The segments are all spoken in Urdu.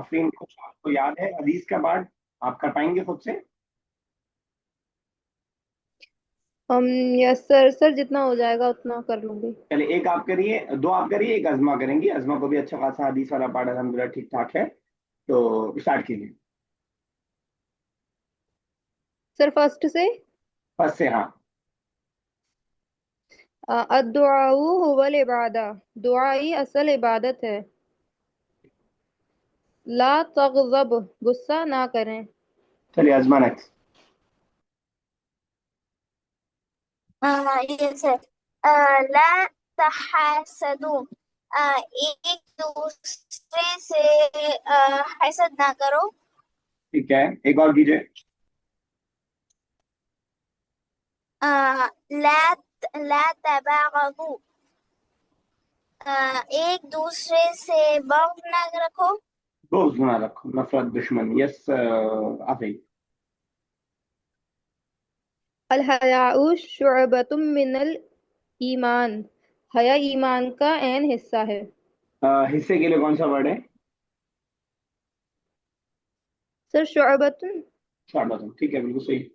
آفرین کچھ آپ کو یاد ہے حدیث کا پارٹ؟ آپ کر پائیں گے خود سے؟ یس سر، سر جتنا ہو جائے گا اتنا کر لوں گی. چلے ایک آپ کریے، دو آپ کریے، ایک ازما کریں گی. ازما کو بھی اچھا خاصا حدیث والا پارٹ الحمدللہ ٹھیک ٹھاک ہے، تو اسٹارٹ کیجیے. سر فرسٹ سے. بس سے ہاں. الدعاء هو العبادہ، دعا ہی اصل عبادت ہے. لا تغضب، غصہ نہ کریں. چلیے ازما نیکسٹ. yes sir. لا تحاسدوا، ایک دوسرے سے حسد نہ کرو. ٹھیک ہے، ایک اور کیجیے. لا لا تباغضوا، ایک دوسرے سے بغض نہ رکھو. بغض نہ رکھو، نفرت، دشمن. یس آفرین. الحیاء شعبۃ من الایمان، حیا ایمان کا عین حصہ ہے. حصے کے لیے کون سا ورڈ ہے؟ سر شعبۃ. شعبۃ. ٹھیک ہے، بالکل صحیح.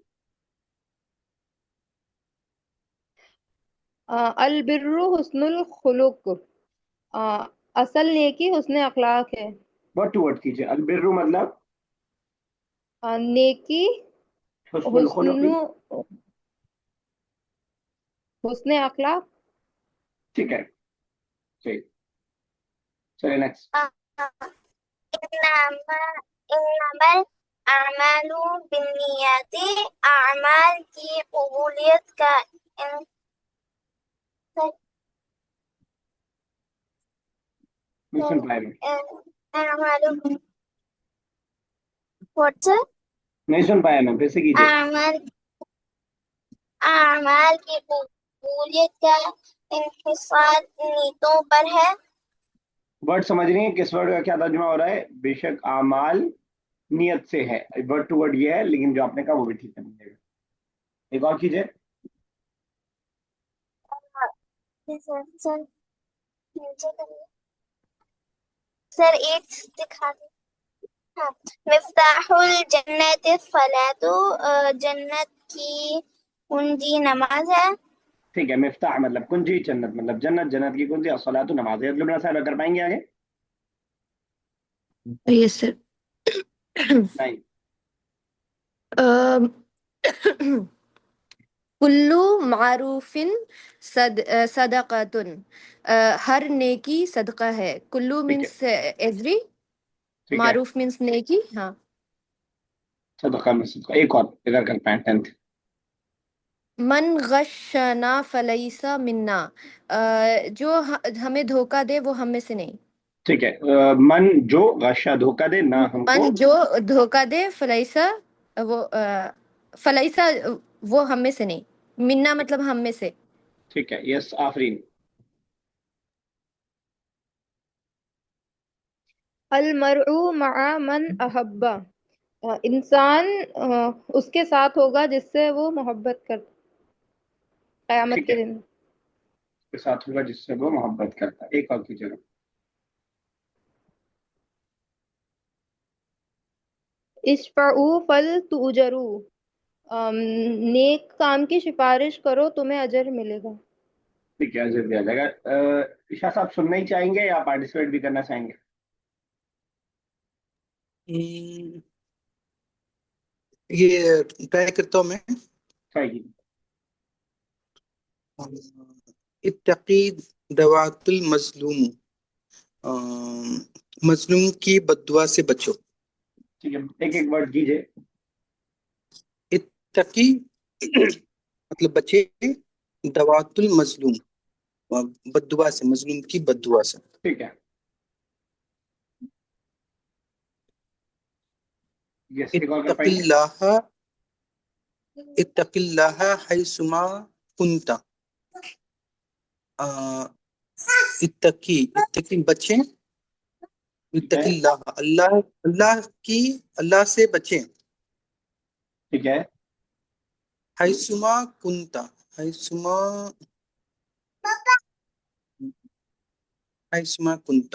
البر حسن الخلق، اصل نیکی حسن اخلاق ہے. ورڈ ٹو ورڈ کیجیے. البر مطلب نیکی، حسن الخلق. حسن حسن اخلاق. ٹھیک ہے، صحیح. چلیے نیکسٹ. انما الاعمال بالنیات، اعمال کی قبولیت کا نہیں سن پائے میں. اعمال واٹس نہیں سن پایا میں، پھر سے کیجیے. اعمال کی قبولیت کا انحصار نیتوں پر ہے. ورڈ سمجھ رہی ہیں کس ورڈ کا کیا ترجمہ ہو رہا ہے؟ بے شک اعمال نیت سے ہے، ورڈ ٹو ورڈ یہ ہے، لیکن جو آپ نے کہا وہ بھی ٹھیک ہے. ملے گا. ایک اور کیجیے. سر ایک دکھا دیں. ہاں، مفتاح الجنت الصلاۃ، جنت کی کنجی نماز ہے. ٹھیک ہے، مفتاح مطلب کنجی، جنت مطلب جنت، جنت کی کنجی، الصلاۃ نماز ہے. لبنہ صاحب کر پائیں گے آگے؟ یس سر. نہیں. کلو معروف صدقۃ، ہر نیکی صدقہ ہے. کلو ٹھیک ہے، مینس ایوری، ٹھیک ہے. معروف مینس نیکی. ہاں. صدقہ میں صدقہ. ایک اور اگر کر پائیں 10th. من غشنا فلیس منا، جو ہمیں دھوکہ دے وہ ہم میں سے نہیں. ٹھیک ہے. من جو غشہ دھوکہ دے نہ ہم کو. من جو دھوکہ دے، فلیسا وہ فلیسا وہ ہم میں سے نہیں. منا مطلب ہم میں سے. ٹھیک ہے. یس آفرین. المرء مع من احب، انسان اس کے ساتھ ہوگا جس سے وہ محبت کرتا قیامت ٹھیک کے ہے، دن. اس کے ساتھ ہوگا جس سے وہ محبت کرتا ہے. ایک اور کیجیے. اشفعوا فلتؤجروا، نیک کام کی سفارش کرو تمہیں اجر ملے گا. ٹھیک ہے، عزت دیا جائے گا. عشاء صاحب سننا ہی چاہیں گے یا پارٹیسپیٹ بھی کرنا چاہیں گے؟ یہ ٹرائی کرتا ہوں میں. چاہیے. اتقی دعوات المظلوم، مظلوم کی بددعا سے بچو. ٹھیک ہے، ایک ایک ورڈ کیجیے. اتقی مطلب بچے، دعوات المظلوم بددعا سے، مظلوم کی بددعا سے. ٹھیک ہے. یس، ایک اور کر اتق پائیں گے؟ اللہ، اتق اللہ حیثما کنت. اتقی بچیں، ٹھیک ہے، اتق اللہ اللہ سے بچیں. ٹھیک ہے. حیثما کنت، حیثما کنت.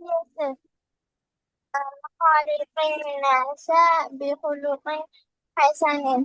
Yes, sir. خالق الناس بخلق حسن.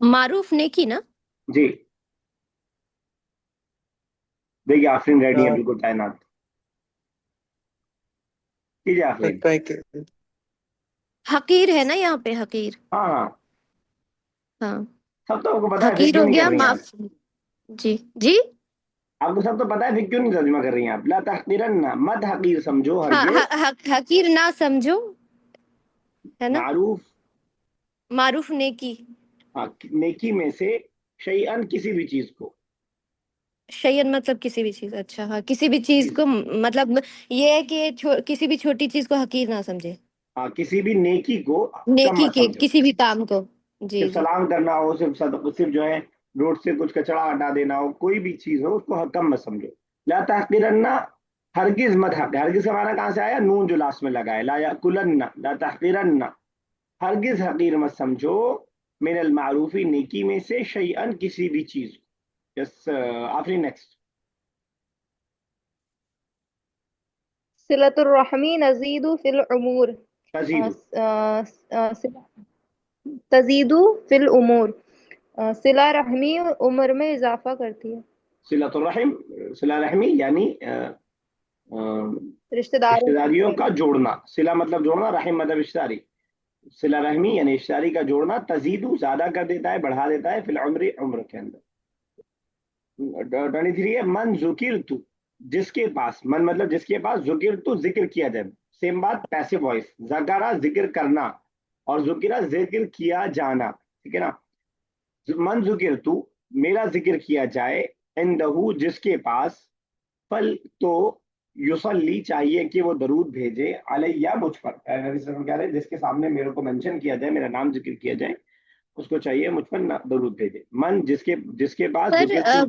معروف نیکی نا؟ جی دیکھیے آفرین ریڈی ہے بالکل تعینات کیجیے آفرین. ٹرائی کر. حقیر ہے نا یہاں پہ، حقیر. ہاں ہاں ہاں سب تو آپ کو پتا ہے پھر حقیر کیوں ہو نہیں گیا کر رہی ہیں آپ؟ معاف. جی جی آپ کو سب تو پتا ہے پھر کیوں نہیں ترجمہ کر رہی ہیں آپ؟ لا تحقیرن، مت حقیر سمجھو ہاں، ہرگز. حقیر نہ سمجھو ہے نا. معروف، معروف نیکی، ہاں نیکی میں سے، شیئن کسی بھی چیز کو. شیئن مطلب کسی بھی چیز. اچھا ہاں، کسی بھی چیز کو مطلب یہ ہے کہ کسی بھی چھوٹی چیز کو حقیر نہ سمجھے. ہاں کسی بھی نیکی کو کم نیکی مت کے سمجھو. کسی بھی کام کو. جی صرف جی. سلام کرنا ہو، صرف جو ہے روڈ سے کچھ کچڑا ہٹا دینا ہو، کوئی بھی چیز ہو اس کو کم مت سمجھو. لا تحقیرن، ہرگز مت حق. ہرگز کا معنی کہاں سے آیا؟ نون جو لاسٹ میں لگا ہے. لا یاکلن، لا تحقیرن، ہرگز حقیر مت سمجھو، من المعروفی نیکی میں سے، شیئن کسی بھی چیز کو. یس آفری نیکسٹ. صلة الرحم نزيد في الأمور. تزیدو، تزيد في الأمور. صلہ رحمی عمر میں اضافہ کرتی ہے. صلۃ الرحم، صلہ رحمی یعنی رشتہ رشتہ داروں داریوں سے. کا جوڑنا. صلہ مطلب جوڑنا، رحم مطلب رشتہ داری. صلہ رحمی یعنی رشتہ داری کا جوڑنا، تزیدو زیادہ کر دیتا ہے، بڑھا دیتا ہے، فی العمر عمر کے اندر. 23 ہے من ذکر تو، جس کے پاس، من مطلب جس کے پاس، ذکر تو ذکر کیا جائے. سیم بات، پیسو وائس. ذکرہ ذکر کرنا اور ذکرہ ذکر کیا جانا، ٹھیک ہے نا. من ذکر تو میرا ذکر کیا جائے، عندہو جس کے پاس، فل تو یصلی چاہیے کہ وہ درود بھیجے، علیہ مجھ پر. نبی صلی اللہ علیہ وسلم کہہ رہے ہیں جس کے سامنے میرے کو منشن کیا جائے، میرا نام ذکر کیا جائے، اس کو چاہیے مجھ پر درود بھیجے. من جس کے پاس پر ذکر تو.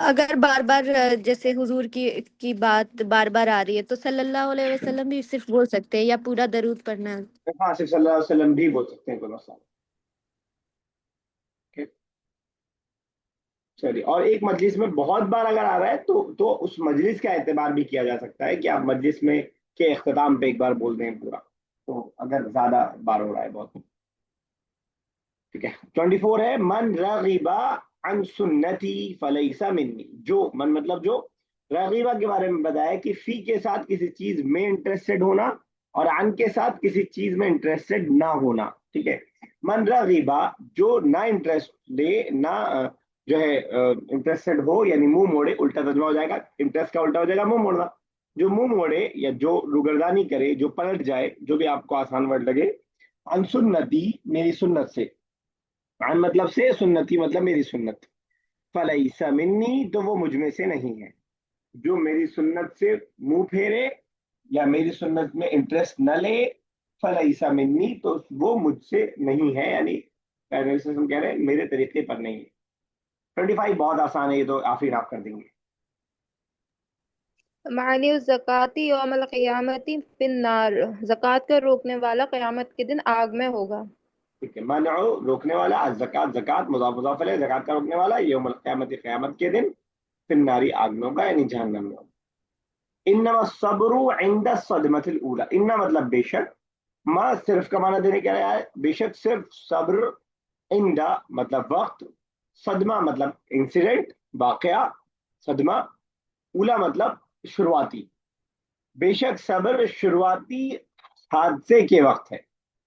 اگر بار بار جیسے حضور کی بات بار بار آ رہی ہے تو صلی اللہ علیہ وسلم بھی صرف بول سکتے ہیں یا پورا درود پڑھنا ہے؟ ہاں صرف صلی اللہ علیہ وسلم بھی بول سکتے ہیں، کوئی مسئلہ نہیں. ٹھیک؟ چلیے. اور ایک مجلس میں بہت بار اگر آ رہا ہے تو اس مجلس کا اعتبار بھی کیا جا سکتا ہے کہ آپ مجلس میں کے اختتام پہ ایک بار بول دیں پورا، تو اگر زیادہ بار ہو رہا ہے بہت. ٹھیک ہے. 24 ہے من رغب عن سنتی فلیس منی. جو من مطلب جو، رغیبہ کے بارے میں بتایا کہ فی کے ساتھ کسی چیز میں انٹرسٹڈ ہونا اور عن کے ساتھ کسی چیز میں انٹرسٹڈ نہ ہونا. ٹھیک ہے. من رغیبہ جو نہ انٹرسٹ لے، نہ جو ہے انٹرسٹڈ ہو، یعنی منہ موڑے. الٹا ترجمہ ہو جائے گا، انٹرسٹ کا الٹا ہو جائے گا منہ موڑنا. جو منہ موڑے یا جو روگردانی کرے، جو پلٹ جائے، جو بھی آپ کو آسان ورڈ لگے، عن سنتی میری سنت سے، عن مطلب سے، سنتی مطلب میری سنت، فلیس منی تو وہ مجھ میں سے نہیں ہے. جو میری سنت سے منہ پھیرے یا میری سنت میں انٹرسٹ نہ لے، فلیس منی تو وہ مجھ سے نہیں ہے، یعنی کہہ رہے ہیں میرے طریقے پر نہیں ہے. 25 بہت آسان ہے، یہ تو آفرین آپ کر دیں گے. معنی الزکاة یوم القیامت فی النار. زکوٰۃ کا روکنے والا قیامت کے دن آگ میں ہوگا. ٹھیک ہے. منع روکنے والا، الزکات زکات مضاف مضاف الیہ، زکات کا روکنے والا، یوم القیامت قیامت کے دن، فی النار آگ میں ہوگا یعنی جہنم میں ہوگا. انما الصبر عند الصدمۃ الاولى. ان مطلب بے شک، ما صرف کا معنی دینے کے لیے آیا ہے، بے شک صرف، صبر عند مطلب وقت، صدمہ مطلب انسیڈنٹ واقعہ، صدمہ، اولا مطلب شروعاتی. بے شک صبر شروعاتی حادثے کے وقت ہے.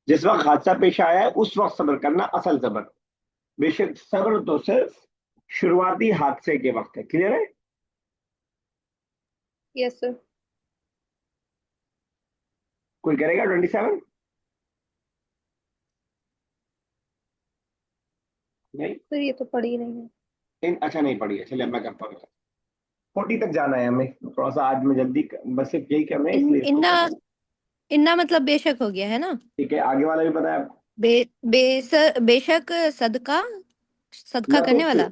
جس وقت حادثہ پیش آیا ہے اس وقت صبر کرنا اصل صبر. بے شک صبر تو صرف شروعاتی حادثے کے وقت ہے. کلیئر ہے؟ یس سر. کوئی کرے گا 27؟ نہیں سر یہ تو پڑھی نہیں ہے. اچھا نہیں پڑھی ہے. چلیے اب میں کرتا ہوں. 40 تک جانا ہے ہمیں، تھوڑا سا آج میں جلدی بس صرف یہی کرنا ہے اس لیے اس کو انا کر رہا ہوں. انا مطلب بے شک ہو گیا ہے نا. ٹھیک ہے. آگے والا بھی پتا ہے بے شک صدقہ کرنے والا.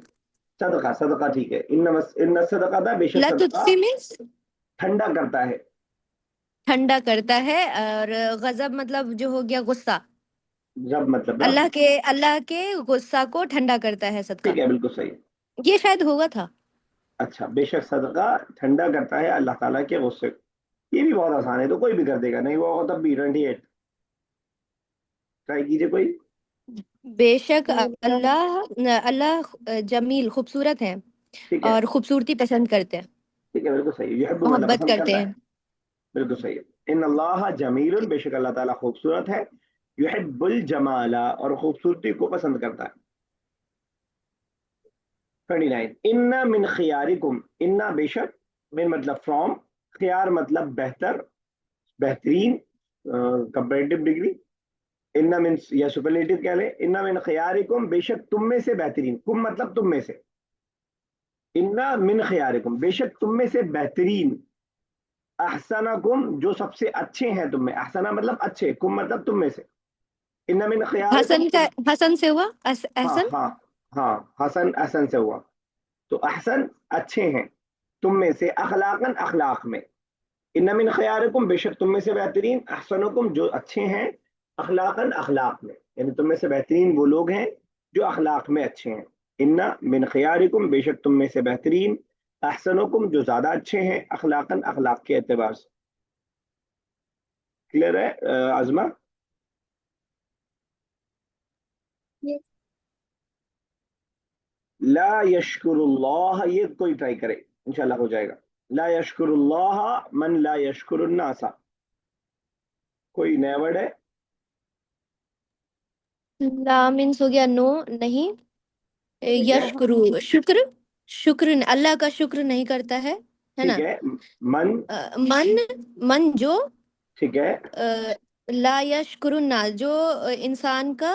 صدقہ، صدقہ ٹھیک ہے. ان صدقہ تھا، بے شک صدقہ لطفی مینس ٹھنڈا کرتا ہے. ٹھنڈا کرتا ہے. اور غضب مطلب جو ہو گیا غصہ، جب مطلب رب. اللہ کے غصہ کو ٹھنڈا کرتا ہے صدقہ. ٹھیک ہے بالکل صحیح. یہ شاید ہوگا تھا. اچھا، بے شک صدقہ ٹھنڈا کرتا ہے اللہ تعالیٰ کے غصے. یہ بھی بہت آسان ہے، تو کوئی بھی کر دے گا. نہیں وہ تب بھی 28 ٹرائی کیجیے کوئی. بے شک اللہ جمیل خوبصورت ہے ٹھیک ہے، اور خوبصورتی پسند کرتے ہیں، ٹھیک ہے، بالکل صحیح، یحب مطلب محبت پسند کرتے کرتا ہیں۔ ہے، بالکل صحیح ہے۔ ان اللہ جمیل، بے شک اللہ تعالیٰ خوبصورت ہے، یحب الجمال، اور خوبصورتی کو پسند کرتا ہے۔ 29 ان من خیارکم، ان بے شک، من مطلب فرام، خیار مطلب بہتر، بہترین، کمپیریٹو ڈگری، ان من یا سپرلیٹو کہہ لیں، ان من خیارکم بے شک تم میں سے بہترین، کم مطلب تم میں سے، ان من خیارکم بے شک تم میں سے بہترین، احسنکم جو سب سے اچھے ہیں تم میں، احسنہ مطلب اچھے، کم مطلب تم میں سے، ان من خیارکم، حسن کا حسن سے ہوا ہاں احسن۔ ہاں ہاں، حسن احسن سے ہوا، تو احسن اچھے ہیں تم میں سے، اخلاقاً اخلاق میں، ان من خیارکم بے شک تم میں سے بہترین، احسنکم جو اچھے ہیں، اخلاقاً اخلاق میں، یعنی تم میں سے بہترین وہ لوگ ہیں جو اخلاق میں اچھے ہیں، ان من خیارکم بے شک تم میں سے بہترین، احسنکم جو زیادہ اچھے ہیں، اخلاقاً اخلاق کے اعتبار سے۔ کلیئر ہے عظمہ؟ Yes. لا یشکر اللہ، یہ کوئی ٹرائی کرے انشاءاللہ ہو جائے گا، لا یشکر اللہ من لا یشکر الناس، کوئی نیا ورڈ ہے؟ لا مینس ہو گیا نو، نہیں، ٹھیک ہے، یشکرو شکر، شکر اللہ کا شکر نہیں کرتا ہے ٹھیک نا۔ ہے، من، من من جو ٹھیک ہے، لا یشکر الناس جو انسان کا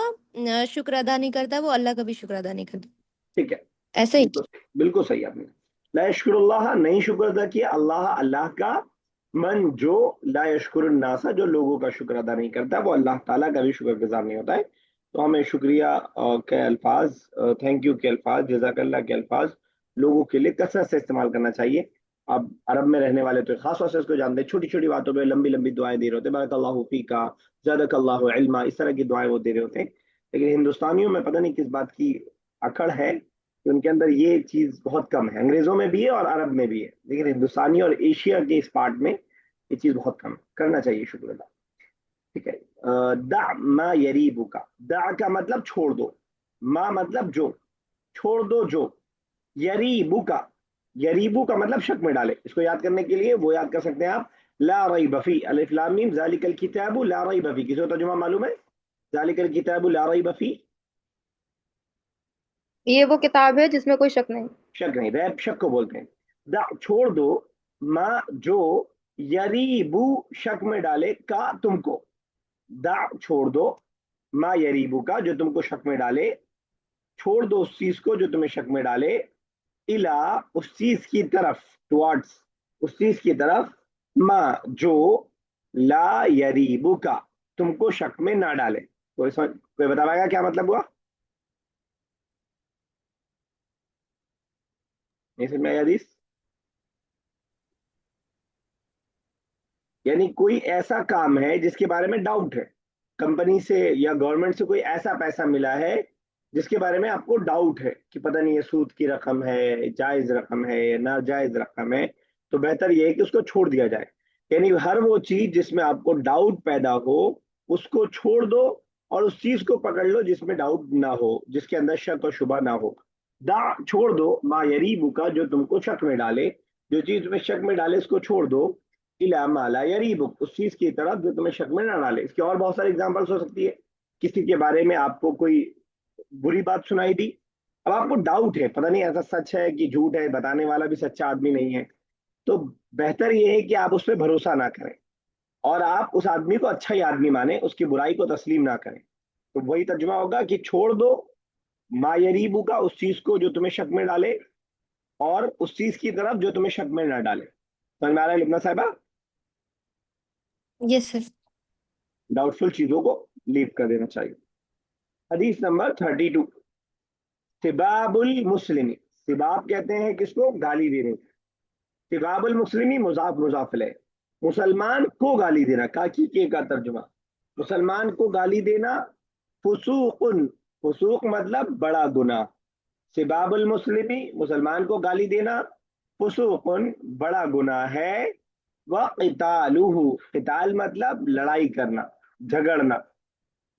شکر ادا نہیں کرتا، وہ اللہ کا بھی شکر ادا نہیں کرتا، ٹھیک ہے، ایسے ہی۔ بالکل بالکل صحیح آپ نے، لا یشکر اللہ نہیں شکر ادا کیا، اللہ اللہ کا، من جو لا یشکر الناس جو لوگوں کا شکر ادا نہیں کرتا، وہ اللہ تعالیٰ کا بھی شکر گزار نہیں ہوتا ہے۔ تو ہمیں شکریہ کے الفاظ، تھینک یو کے الفاظ، جزاک اللہ کے الفاظ لوگوں کے لیے کثرت سے استعمال کرنا چاہیے۔ اب عرب میں رہنے والے تو خاص طور سے اس کو جانتے ہیں، چھوٹی چھوٹی باتوں پہ لمبی لمبی دعائیں دے رہے ہوتے ہیں، بارک اللہ فیکا، زادک اللہ علما، اس طرح کی دعائیں وہ دے رہے ہوتے ہیں، لیکن ہندوستانیوں میں پتہ نہیں کس بات کی اکڑ ہے کہ ان کے اندر یہ چیز بہت کم ہے، انگریزوں میں بھی ہے اور عرب میں بھی ہے، لیکن ہندوستانی اور ایشیا کے اس پارٹ میں یہ چیز بہت کم ہے، کرنا چاہیے شکر ادا۔ ٹھیک ہے، دع ما یریبک، دع کا مطلب چھوڑ دو، ما مطلب جو، چھوڑ دو جو، یریبک، یریبو کا مطلب شک میں ڈالے، اس کو یاد کرنے کے لیے وہ یاد کر سکتے ہیں آپ، لا ریب فی، الف لام میم، ذالک الکتاب لا ریب فی، کسی کو ترجمہ معلوم ہے؟ ذالک الکتاب لا ریب فی، یہ وہ کتاب ہے جس میں کوئی شک نہیں۔ شک نہیں، ریب شک کو بولتے ہیں، دا چھوڑ دو، ما جو، یریبو شک میں ڈالے، کا تم کو، دا چھوڑ دو، ما یریبو کا جو تم کو شک میں ڈالے، چھوڑ دو اس چیز کو جو تمہیں شک میں ڈالے، الا اس چیز کی طرف، ٹوارڈس اس چیز کی طرف، ما جو، لا یریبو کا تم کو شک میں نہ ڈالے۔ کوئی بتا پائے گا کیا مطلب ہوا؟ نہیں سمجھ میں آئی حدیث؟ یعنی کوئی ایسا کام ہے جس کے بارے میں ڈاؤٹ ہے، کمپنی سے یا گورنمنٹ سے کوئی ایسا پیسہ ملا ہے جس کے بارے میں آپ کو ڈاؤٹ ہے کہ پتہ نہیں یہ سود کی رقم ہے، جائز رقم ہے یا ناجائز رقم ہے، تو بہتر یہ ہے کہ اس کو چھوڑ دیا جائے، یعنی ہر وہ چیز جس میں آپ کو ڈاؤٹ پیدا ہو اس کو چھوڑ دو، اور اس چیز کو پکڑ لو جس میں ڈاؤٹ نہ ہو، جس کے اندر شک اور شبہ نہ ہو۔ دا چھوڑ دو، ما یریبو کا جو تم کو شک میں ڈالے، جو چیز تمہیں شک میں ڈالے اس کو چھوڑ دو، الا ما لا یریبک اس چیز کی طرف جو تمہیں شک میں نہ ڈالے۔ اس کی اور بہت ساری اگزامپلس ہو سکتی ہے، کسی کے بارے میں آپ کو کوئی بری بات سنائی دی، اب آپ کو ڈاؤٹ ہے، پتہ نہیں ایسا سچ ہے کہ جھوٹ ہے، بتانے والا بھی سچا آدمی نہیں ہے، تو بہتر یہ ہے کہ آپ اس پہ بھروسہ نہ کریں اور آپ اس آدمی کو اچھا ہی آدمی مانیں، اس کی برائی کو تسلیم نہ کریں۔ تو وہی ترجمہ ہوگا کہ چھوڑ دو ما یریبو کا اس چیز کو جو تمہیں شک میں ڈالے، اور اس چیز کی طرف جو تمہیں شک میں نہ ڈالے۔ سمجھ میں آ رہا ہے لبنہ صاحبہ؟ یس سر۔ ڈاؤٹ فل چیزوں کو لیو کر دینا چاہیے۔ حدیث نمبر 32، سباب المسلم، سباب کہتے ہیں کس کو؟ گالی دینے۔ سباب المسلمی مضاف مضاف الیہ، مسلمان کو گالی دینا، کاکی کے کا ترجمہ، مسلمان کو گالی دینا، فسوق، فسوق مطلب بڑا گناہ، سباب المسلمی مسلمان کو گالی دینا، فسوق بڑا گناہ ہے، وقتالہ قتال مطلب لڑائی کرنا، جھگڑنا،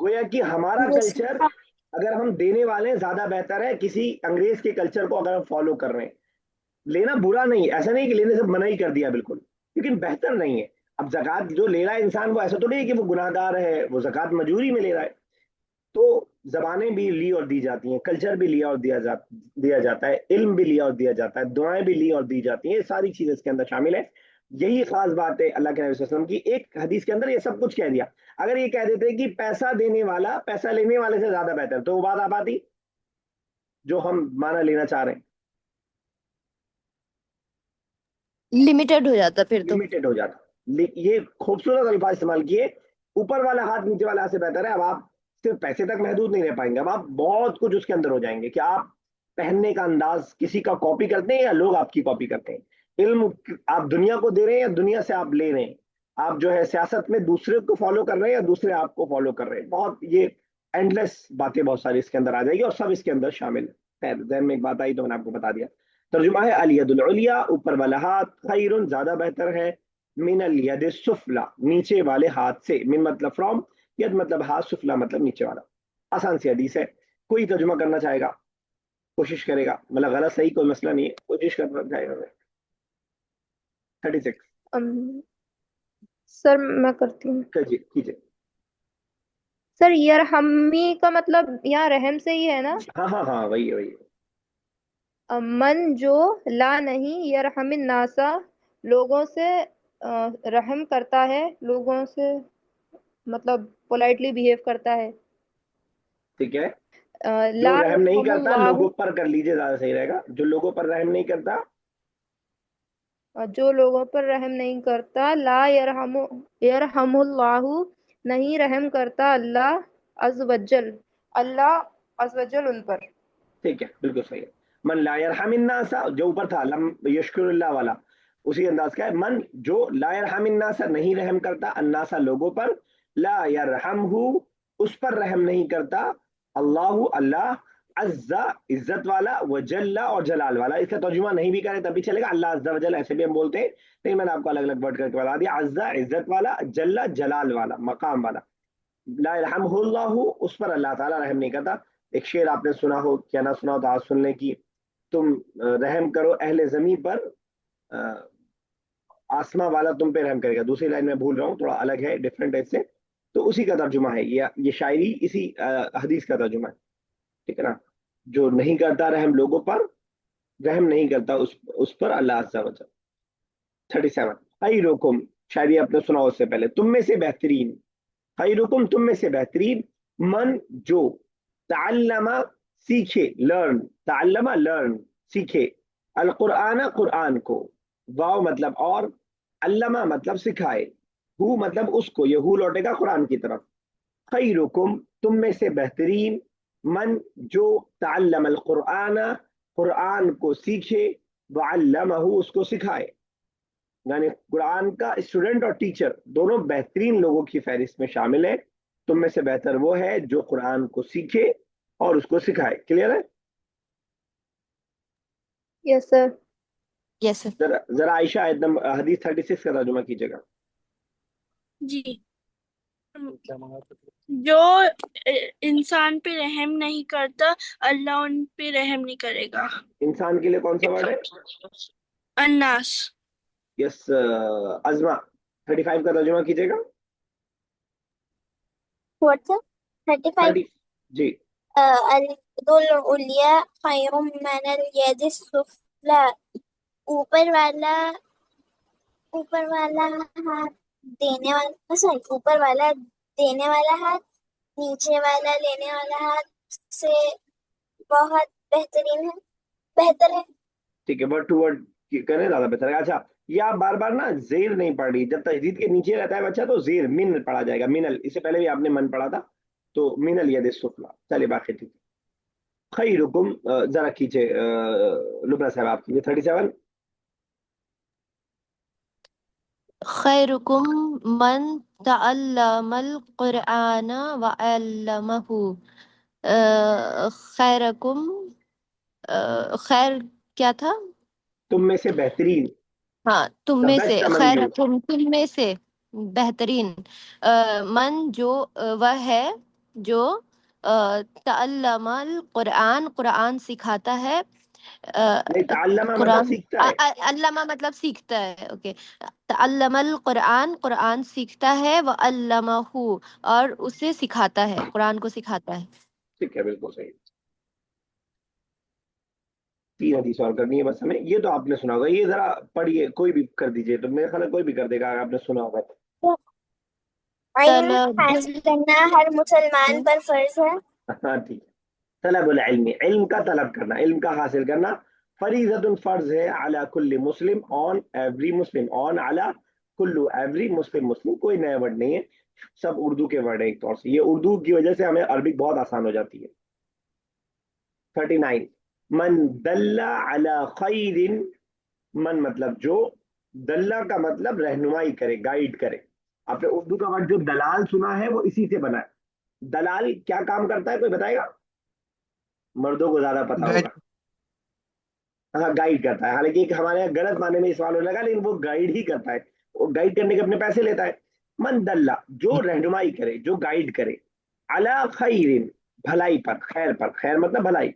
گویا کہ ہمارا کلچر اگر ہم دینے والے ہیں زیادہ بہتر ہے کسی انگریز کے کلچر کو اگر ہم فالو کر رہے ہیں. لینا برا نہیں، ایسا نہیں کہ لینے سے منع ہی کر دیا بالکل، لیکن بہتر نہیں ہے. اب زکات جو لے رہا ہے انسان، وہ ایسا تو نہیں ہے کہ وہ گناہ گار ہے، وہ زکات مجبوری میں لے رہا ہے. تو زبانیں بھی لی اور دی جاتی ہیں، کلچر بھی لیا اور دیا جاتا ہے، علم بھی لیا اور دیا جاتا ہے، دعائیں بھی لی اور دی جاتی ہیں، یہ ساری چیزیں اس کے اندر شامل ہے. یہی خاص بات ہے اللہ کے نبی صلی اللہ علیہ وسلم کی. ایک حدیث کے اندر یہ سب کچھ کہہ دیا. اگر یہ کہہ دیتے کہ پیسہ دینے والا پیسہ لینے والے سے زیادہ بہتر، تو وہ بات آپ آتی جو ہم مانا لینا چاہ رہے ہیں، لمیٹڈ ہو جاتا پھر تو. لمیٹڈ ہو جاتا. یہ خوبصورت الفاظ استعمال کیے، اوپر والا ہاتھ نیچے والا ہاتھ سے بہتر ہے. اب آپ صرف پیسے تک محدود نہیں رہ پائیں گے، اب آپ بہت کچھ اس کے اندر ہو جائیں گے کہ آپ پہننے کا انداز کسی کا کاپی کرتے ہیں یا لوگ آپ کی کاپی کرتے ہیں. علم آپ دنیا کو دے رہے ہیں یا دنیا سے آپ لے رہے ہیں. آپ جو ہے سیاست میں دوسرے کو فالو کر رہے ہیں یا دوسرے آپ کو فالو کر رہے ہیں. بہت یہ اینڈلیس باتیں بہت ساری اس کے اندر آ جائے گی اور سب اس کے اندر شامل ہے. خیر، ذہن میں ایک بات آئی تو میں نے آپ کو بتا دیا. ترجمہ ہے الید العلیا، اوپر والا ہاتھ، خیر زیادہ بہتر ہے، من الید السفلا نیچے والے ہاتھ سے. من مطلب فرام، ید مطلب ہاتھ، سفلا مطلب نیچے والا. آسان سی حدیث ہے. کوئی ترجمہ کرنا چاہے گا، کوشش کرے گا، مطلب غلط صحیح کوئی مسئلہ نہیں ہے، کوشش کرنا چاہے گا. 36 سر میں کرتی ہوں. کیجیے. سر یرحمی کا مطلب یہاں رحم سے ہی ہے نا؟ ہاں وہی ہے. من جو لا نہیں یرحم الناسا لوگوں سے رحم کرتا ہے، لوگوں سے مطلب پولائٹلی بیہیو کرتا ہے. ٹھیک ہے. جو لا رحم نہیں یرحم کرتا اللہ لوگوں پر کر لیجیے، زیادہ صحیح رہے گا. جو لوگوں پر رحم نہیں کرتا، جو لوگوں پر رحم نہیں کرتا، لا یرحم اللہ نہیں رحم کرتا اللہ عز وجل، اللہ عز وجل ان پر. ٹھیک ہے، بالکل صحیح ہے. من لا یرحم الناس، جو اوپر تھا لم یشکر اللہ والا، اسی انداز کا ہے. من جو لا یرحم الناس نہیں رحم کرتا، الناس لوگوں پر، لا یرحمہ اس پر رحم نہیں کرتا، اللہ اللہ، عز عزت والا، وجل اور جلال والا. اس کا ترجمہ نہیں بھی کرے تب بھی چلے گا. اللہ عز وجل ایسے بھی ہم بولتے ہیں، لیکن میں نے آپ کو الگ الگ ورڈ کر کے بتا دیا. عز عزت والا، جل جلال والا، مقام والا. لا یرحمہ اللہ اس پر اللہ تعالیٰ رحم نہیں کرتا. ایک شعر آپ نے سنا ہو، کیا نہ سنا ہو تو آج سننے کی. تم رحم کرو اہل زمین پر، آسماں والا تم پہ رحم کرے گا. دوسری لائن میں بھول رہا ہوں، تھوڑا الگ ہے، ڈفرینٹ ہے اس سے. تو اسی کا ترجمہ ہے یہ شاعری اسی حدیث کا ترجمہ ہے. ٹھیک ہے نا. جو نہیں کرتا رحم لوگوں پر، رحم نہیں کرتا اس پر اللہ عز و جل. 37 خیرکم، شاعری آپ نے سنا ہو اس سے پہلے. تم میں سے بہترین، خیرکم تم میں سے بہترین، من جو تعلم سیکھے، لرن، تعلم لرن سیکھے، القرآن قرآن کو، واو مطلب اور، علامہ مطلب سکھائے، ہو مطلب اس کو، یہ ہو لوٹے گا قرآن کی طرف. خیرکم تم میں سے بہترین، من جو تعلم القرآن قرآن کو سیکھے، وعلمہ اس کو سکھائے. یعنی قرآن کا اسٹوڈنٹ اور ٹیچر دونوں بہترین لوگوں کی فہرست میں شامل ہے. تم میں سے بہتر وہ ہے جو قرآن کو سیکھے اور اس کو سکھائے. کلیئر ہے؟ یس سر. یس سر. ذرا عائشہ حدیث 36 کا ترجمہ کیجیے گا. جی. جو انسان پہ رحم نہیں کرتا، اللہ ان پہ رحم نہیں کرے گا. انسان کے لیے کون سا ورڈ ہے؟ الناس. یس. ازما 35 کا ترجمہ کیجیے گا. What's up? 35. 30 جی. اليد العليا خير من اليد السفلى. اوپر والا ہاتھ دینے والا، سوری، اوپر والا دینے والا ہاتھ نیچے والا لینے والا ہاتھ سے بہت بہتر ہے. ٹھیک ہے، ورڈ ٹو ورڈ کریں زیادہ بہتر ہے. اچھا، یہ آپ بار بار نا زیر نہیں پڑھ رہی. جب تجدید کے نیچے رہتا ہے بچہ تو زیر من پڑھا جائے گا. منل، اس سے پہلے بھی آپ نے من پڑھا تھا، تو من الید السفلی. چلیے باقی ٹھیک ہے. خیرکم ذرا کیجیے لبنہ صاحب، آپ کیجیے 37. خیرکم من تعلم القرآن وعلمہ. خیرکم، خیر کیا تھا؟ تم میں سے بہترین، ہاں، تم the میں سے، best among you. خیرکم تم میں سے بہترین، من جو وہ ہے جو تعلم القرآن قرآن سکھاتا ہے نہیں، تعلمہ مطلب قرآن سیکھتا ہے. علامہ مطلب سیکھتا ہے. اوکے. تعلم القرآن قرآن سیکھتا ہے وعلمہ اور اسے سکھاتا ہے قرآن کو سکھاتا ہے. ٹھیک ہے، بالکل صحیح. 3 حدیث اور کرنی ہے بس ہمیں. یہ تو آپ نے سنا ہوگا، یہ ذرا پڑھیے، کوئی بھی کر دیجئے، تو میرے خیال ہے کوئی بھی کر دے گا اگر آپ نے سنا ہوگا. علم طلب حاصل کرنا ہر مسلمان پر فرض ہے. ہاں ٹھیک ہے. طلب العلم، علم کا طلب کرنا، علم کا حاصل کرنا. فریضۃ فرض ہے علی کل مسلم، on every Muslim, on Ali kilo every Muslim. مسلم کوئی نیا ورڈ نہیں ہے، سب اردو کے ورڈ ہیں ایک طور سے. یہ اردو کی وجہ سے ہمیں عربک بہت آسان ہو جاتی ہے. 39 من دل علی خیر، من مطلب جو، دلہ کا مطلب رہنمائی کرے، گائیڈ کرے. آپ نے اردو کا ورڈ جو دلال سنا ہے وہ اسی سے بنا ہے. دلال کیا کام کرتا ہے کوئی بتائے گا؟ مردوں کو زیادہ پتا گائیڈ. ہوگا. ہاں گائیڈ کرتا ہے، حالانکہ ایک ہمارے یہاں غلط معنی میں سوال ہونے لگا، لیکن وہ گائیڈ ہی کرتا ہے، وہ گائیڈ کرنے کے اپنے پیسے لیتا ہے. من دلہ جو رہنمائی کرے، جو گائیڈ کرے، علی خیر بھلائی پر، خیر پر، خیر مطلب بھلائی،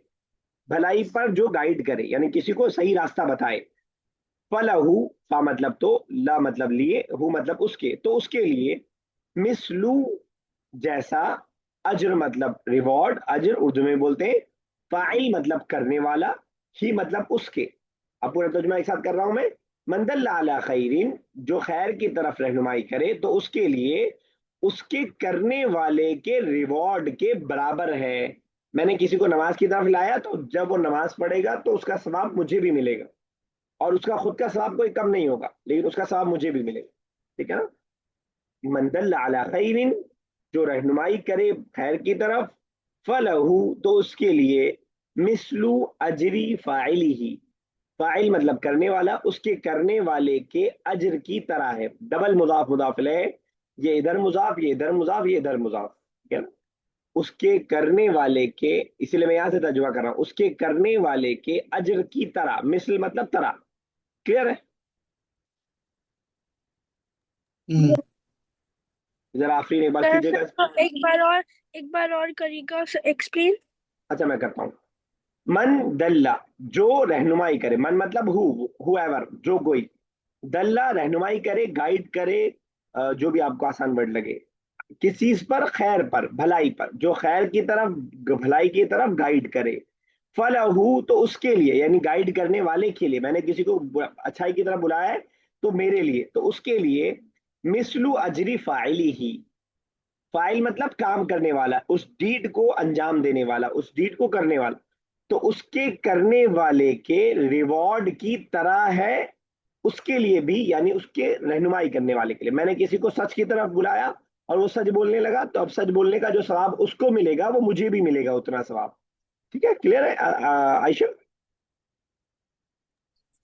بھلائی پر جو گائیڈ کرے یعنی کسی کو صحیح راستہ بتائے. فلہو، فا مطلب تو، لا مطلب لیے، ہو مطلب اس کے، تو اس کے لیے مثلو جیسا، اجر مطلب ریوارڈ، اجر اردو میں بولتے ہیں. فاعل مطلب کرنے والا، ہی مطلب اس کے. اب پورا ترجمہ ایک ساتھ کر رہا ہوں میں. من دل علی خیرین، جو خیر کی طرف رہنمائی کرے تو اس کے لیے اس کے کرنے والے کے ریوارڈ کے برابر ہے. میں نے کسی کو نماز کی طرف لایا تو جب وہ نماز پڑھے گا تو اس کا ثواب مجھے بھی ملے گا، اور اس کا خود کا ثواب کوئی کم نہیں ہوگا، لیکن اس کا ثواب مجھے بھی ملے گا. ٹھیک ہے نا. من دل علی خیر، جو رہنمائی کرے خیر کی طرف، فلہو تو اس کے لیے مثلو اجری فاعلی، فاعل مطلب کرنے والا، اس کے کرنے والے کے اجر کی طرح ہے. ڈبل مضاف مضاف الیہ، یہ ادھر مضاف، یہ ادھر مضاف، یہ ادھر مضاف. ٹھیک ہے نا. اس کے کرنے والے کے، اسی لیے میں یہاں سے ترجمہ کر رہا ہوں، اس کے کرنے والے کے اجر کی طرح. مثل مطلب طرح. کلیئر ہے؟ ذرا آفرین ایک بار کیجیے گا. ایک بار اور کریے گا ایکسپلین. اچھا میں کرتا ہوں. من دلہ جو رہنمائی کرے، من مطلب ہو ایور جو کوئی، دلہ رہنمائی کرے، گائیڈ کرے، جو بھی آپ کو آسان ورڈ لگے، کس چیز پر؟ خیر پر، بھلائی پر، جو خیر کی طرف، بھلائی کی طرف گائیڈ کرے. فلہو تو اس کے لیے، یعنی گائیڈ کرنے والے کے لیے، میں نے کسی کو اچھائی کی طرف بلایا ہے تو میرے لیے، تو اس کے لیے مثلو اجری فاعلی ہی، فاعل مطلب کام کرنے والا، اس ڈیڈ کو انجام دینے والا، اس ڈیڈ کو کرنے والا، تو اس کے کرنے والے کے ریوارڈ کی طرح ہے اس کے لیے بھی، یعنی اس کے رہنمائی کرنے والے کے لیے. میں نے کسی کو سچ کی طرف بلایا اور وہ سچ بولنے لگا، تو اب سچ بولنے کا جو ثواب اس کو ملے گا وہ مجھے بھی ملے گا اتنا ثواب. ٹھیک ہے، کلیئر ہے عائشہ؟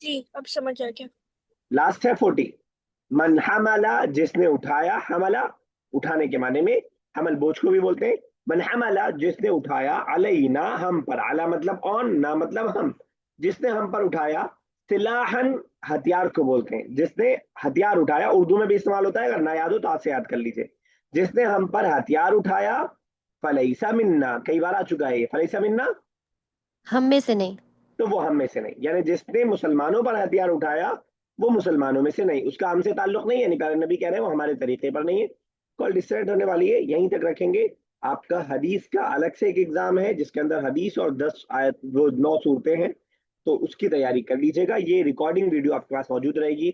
جی اب سمجھ آ گیا. لاسٹ ہے 40. من حملا جس نے اٹھایا، حملا اٹھانے کے معنی میں، حمل بوجھ کو بھی بولتے ہیں. من حملا جس نے اٹھایا، علینا ہم پر، علی مطلب آن، نہ مطلب ہم، جس نے ہم پر اٹھایا، سلاحن ہتھیار کو بولتے ہیں. جس نے ہتھیار اٹھایا اردو میں بھی استعمال ہوتا ہے، اگر نہ یاد ہو تو آج سے یاد کر لیجیے. جس نے ہم پر ہتھیار اٹھایا، فلیسا منا، کئی بار آ چکا ہے یہ فلیسا منا، ہم میں سے نہیں. تو وہ ہم میں سے نہیں. یعنی جس نے مسلمانوں پر ہتھیار اٹھایا وہ مسلمانوں میں سے نہیں، اس کا ہم سے تعلق نہیں ہے. یعنی پیارے نبی کہہ رہے ہیں وہ ہمارے طریقے پر نہیں ہے. کال ڈسٹریکٹ ہونے والی ہے، یہیں تک رکھیں گے. آپ کا حدیث کا الگ سے ایک ایگزام ہے جس کے اندر حدیث اور 10 آیت، وہ 9 صورتیں ہیں، تو اس کی تیاری کر لیجیے گا. یہ ریکارڈنگ ویڈیو آپ کے پاس موجود رہے گی.